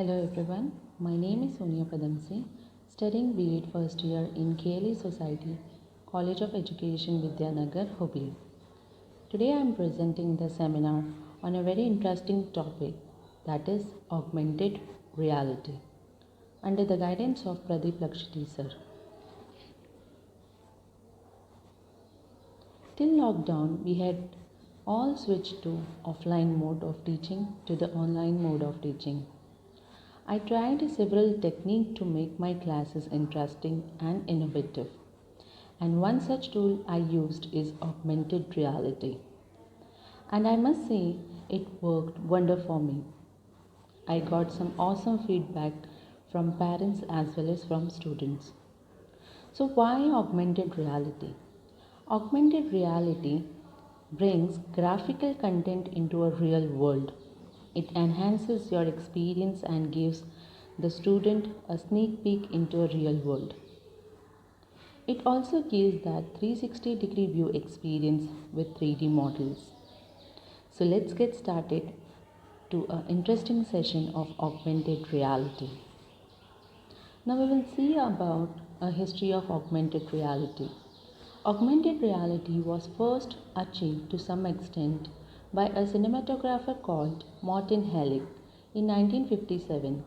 Hello everyone, my name is Sonia Padamse, studying B.Ed first year in KLE Society, College of Education Vidyanagar, Hubli. Today I am presenting the seminar on a very interesting topic, that is augmented reality, under the guidance of Pradeep Lakshiti sir. Till lockdown, we had all switched to offline mode of teaching to the online mode of teaching. I tried several techniques to make my classes interesting and innovative. And one such tool I used is augmented reality. And I must say, it worked wonder for me. I got some awesome feedback from parents as well as from students. So, why augmented reality? Augmented reality brings graphical content into a real world. It enhances your experience and gives the student a sneak peek into a real world. It also gives that 360-degree view experience with 3D models. So let's get started to an interesting session of augmented reality. Now we will see about a history of augmented reality. Augmented reality was first achieved to some extent by a cinematographer called Martin Hellick in 1957.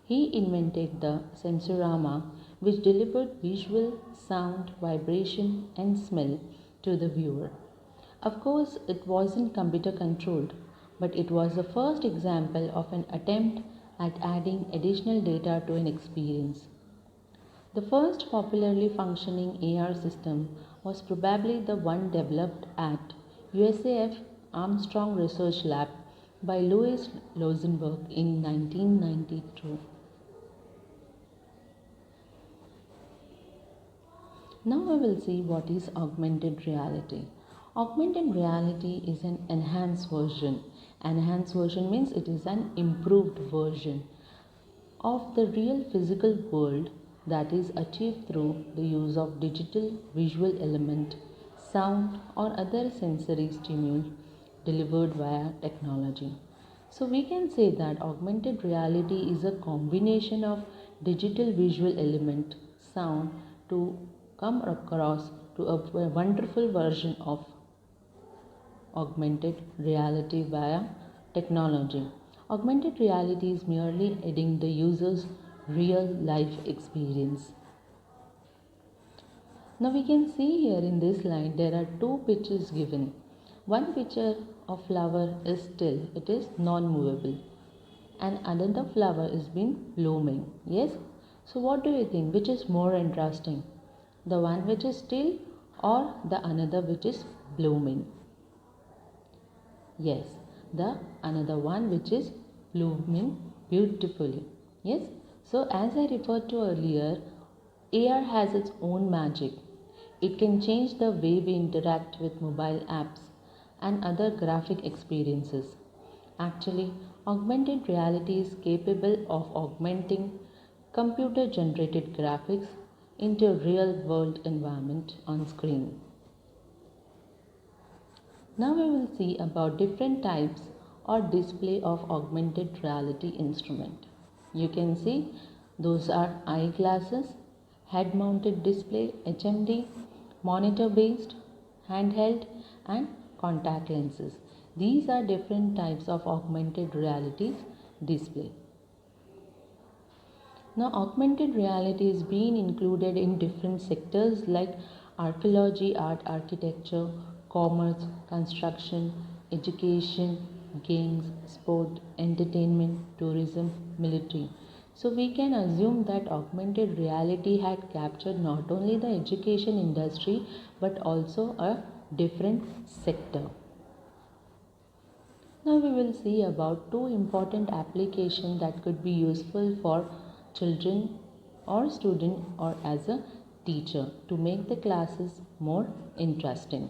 He invented the Sensorama, which delivered visual, sound, vibration, and smell to the viewer. Of course, it wasn't computer controlled, but it was the first example of an attempt at adding additional data to an experience. The first popularly functioning AR system was probably the one developed at USAF Armstrong Research Lab by Louis Rosenberg in 1992. Now we will see what is augmented reality. Augmented reality is an enhanced version. Enhanced version means it is an improved version of the real physical world that is achieved through the use of digital visual element, sound or other sensory stimuli delivered via technology. So we can say that augmented reality is a combination of digital visual element, sound to come across to a wonderful version of augmented reality via technology. Augmented reality is merely adding the user's real life experience. Now we can see here in this slide there are two pictures given. One picture of flower is still, it is non-movable, and another flower is been blooming. Yes? So what do you think? Which is more interesting? The one which is still or the another which is blooming? Yes, the another one which is blooming beautifully. Yes, so as I referred to earlier, AR has its own magic. It can change the way we interact with mobile apps and other graphic experiences. Actually, augmented reality is capable of augmenting computer generated graphics into a real world environment on screen. Now we will see about different types or display of augmented reality instrument. You can see those are eyeglasses, head mounted display HMD, monitor based, handheld and contact lenses. These are different types of augmented reality display. Now, augmented reality is being included in different sectors like archaeology, art, architecture, commerce, construction, education, games, sport, entertainment, tourism, military. So, we can assume that augmented reality had captured not only the education industry but also a different sector. Now we will see about two important applications that could be useful for children or student or as a teacher to make the classes more interesting.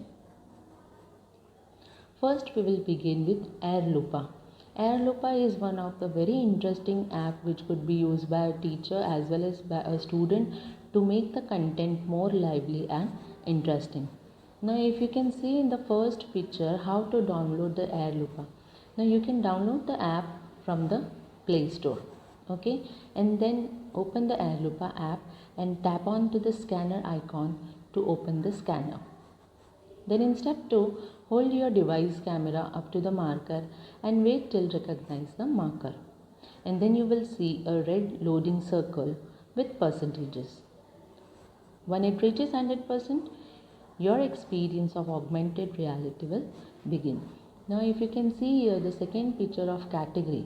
First we will begin with AirLupa. AirLupa is one of the very interesting app which could be used by a teacher as well as by a student to make the content more lively and interesting. Now if you can see in the first picture how to download the AirLupa. Now you can download the app from the Play Store. Okay, and then open the Airloopa app and tap on to the scanner icon to open the scanner. Then in step 2, hold your device camera up to the marker and wait till recognize the marker. And then you will see a red loading circle with percentages. When it reaches 100%, your experience of augmented reality will begin. Now if you can see here the second picture of category,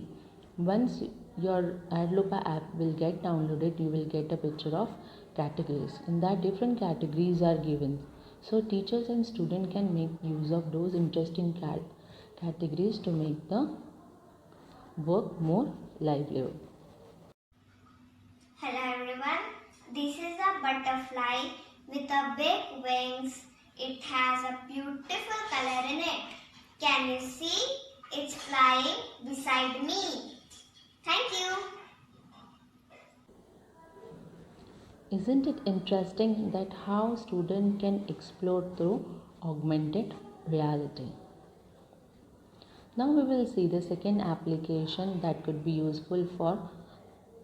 once your Airloopa app will get downloaded, you will get a picture of categories. In that different categories are given. So teachers and students can make use of those interesting categories to make the work more livelier. Hello everyone, this is a butterfly with a big wings. It has a beautiful color in it. Can you see? It's flying beside me. Thank you. Isn't it interesting that how students can explore through augmented reality? Now we will see the second application that could be useful for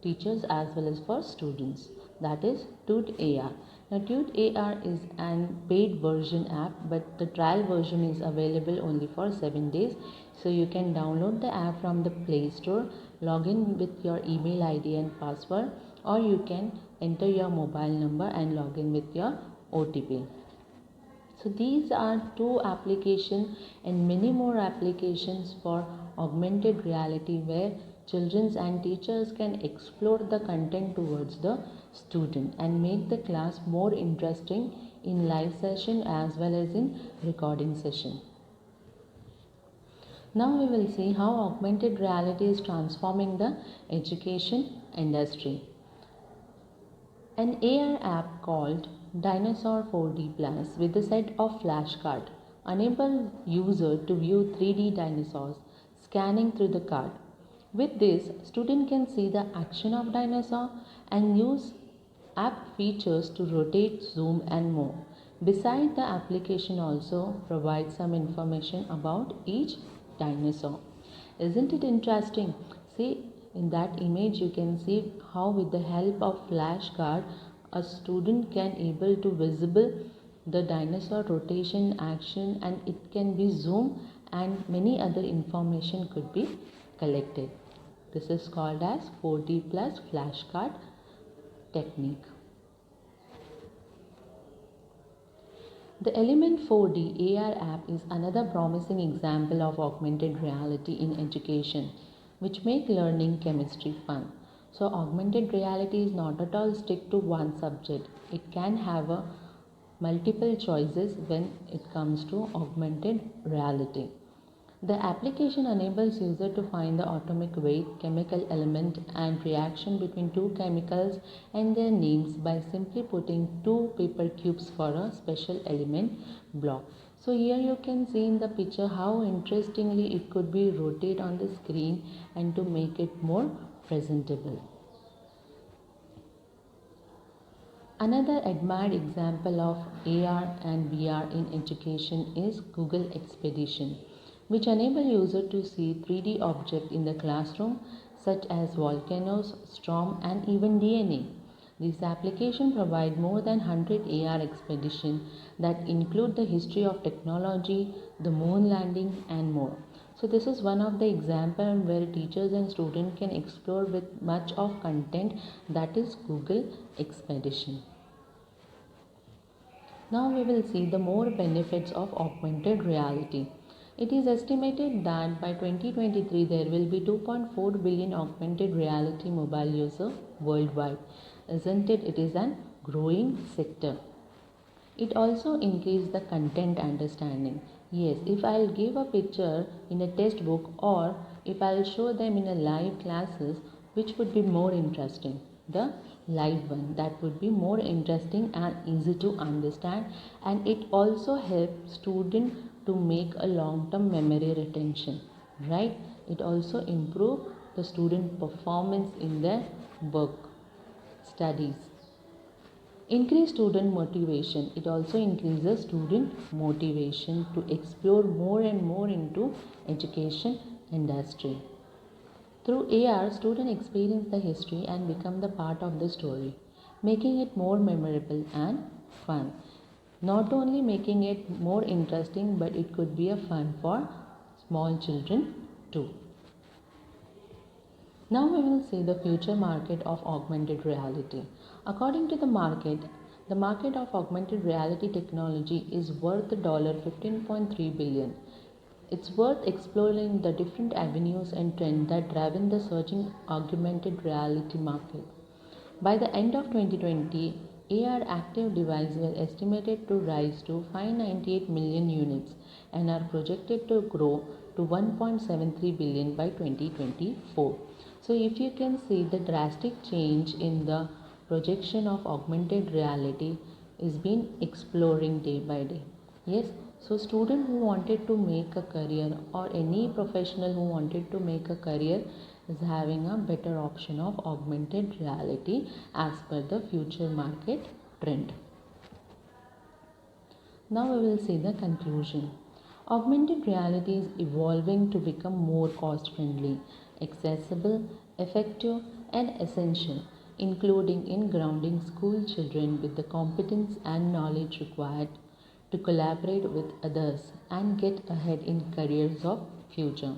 teachers as well as for students, that is Tude AR. Now Tude AR is an paid version app, but the trial version is available only for 7 days. So you can download the app from the Play Store, log in with your email ID and password, or you can enter your mobile number and log in with your OTP. So these are two applications and many more applications for augmented reality where children and teachers can explore the content towards the student and make the class more interesting in live session as well as in recording session. Now we will see how augmented reality is transforming the education industry. An AR app called Dinosaur 4D Plus with a set of flashcards enable user to view 3D dinosaurs scanning through the card. With this, student can see the action of dinosaur and use app features to rotate, zoom and more. Besides, the application also provides some information about each dinosaur. Isn't it interesting? See, in that image you can see how with the help of flashcard a student can able to visible the dinosaur rotation action and it can be zoomed and many other information could be collected. This is called as 4D plus flashcard technique. The Element 4D AR app is another promising example of augmented reality in education, which make learning chemistry fun. So augmented reality is not at all stick to one subject. It can have a multiple choices when it comes to augmented reality. The application enables user to find the atomic weight, chemical element and reaction between two chemicals and their names by simply putting two paper cubes for a special element block. So here you can see in the picture how interestingly it could be rotated on the screen and to make it more presentable. Another admired example of AR and VR in education is Google Expedition, which enable users to see 3D objects in the classroom such as volcanoes, storm and even DNA. This application provides more than 100 AR expeditions that include the history of technology, the moon landing and more. So this is one of the examples where teachers and students can explore with much of content, that is Google Expedition. Now we will see the more benefits of augmented reality. It is estimated that by 2023 there will be 2.4 billion augmented reality mobile users worldwide. Isn't it? It is an growing sector. It also increases the content understanding. Yes, if I'll give a picture in a textbook or if I'll show them in a live classes, which would be more interesting? The live one. That would be more interesting and easy to understand, and it also helps student to make a long-term memory retention, right? It also improve the student performance in their work, studies. Increase student motivation. It also increases student motivation to explore more and more into education industry. Through AR, students experience the history and become the part of the story, making it more memorable and fun. Not only making it more interesting, but it could be a fun for small children too. Now we will see the future market of augmented reality. According to the market of augmented reality technology is worth $15.3 billion. It's worth exploring the different avenues and trends that drive in the surging augmented reality market. By the end of 2020, AR active devices were estimated to rise to 598 million units and are projected to grow to 1.73 billion by 2024. So if you can see the drastic change in the projection of augmented reality is being exploring day by day. Yes, so student who wanted to make a career or any professional who wanted to make a career is having a better option of augmented reality as per the future market trend. Now we will see the conclusion. Augmented reality is evolving to become more cost friendly, accessible, effective, and essential, including in grounding school children with the competence and knowledge required to collaborate with others and get ahead in careers of future.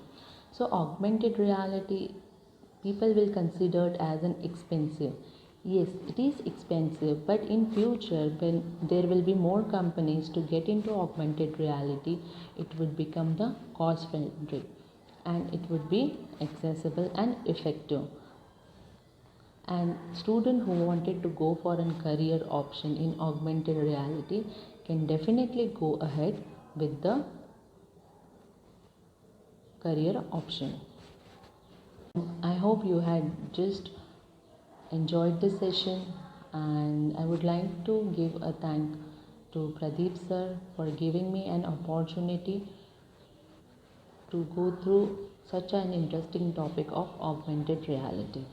So augmented reality people will consider it as an expensive. Yes, it is expensive, but in future when there will be more companies to get into augmented reality, it would become the cost friendly and it would be accessible and effective. And student who wanted to go for a career option in augmented reality can definitely go ahead with the career option. I hope you had just enjoyed this session, and I would like to give a thank to Pradeep sir for giving me an opportunity to go through such an interesting topic of augmented reality.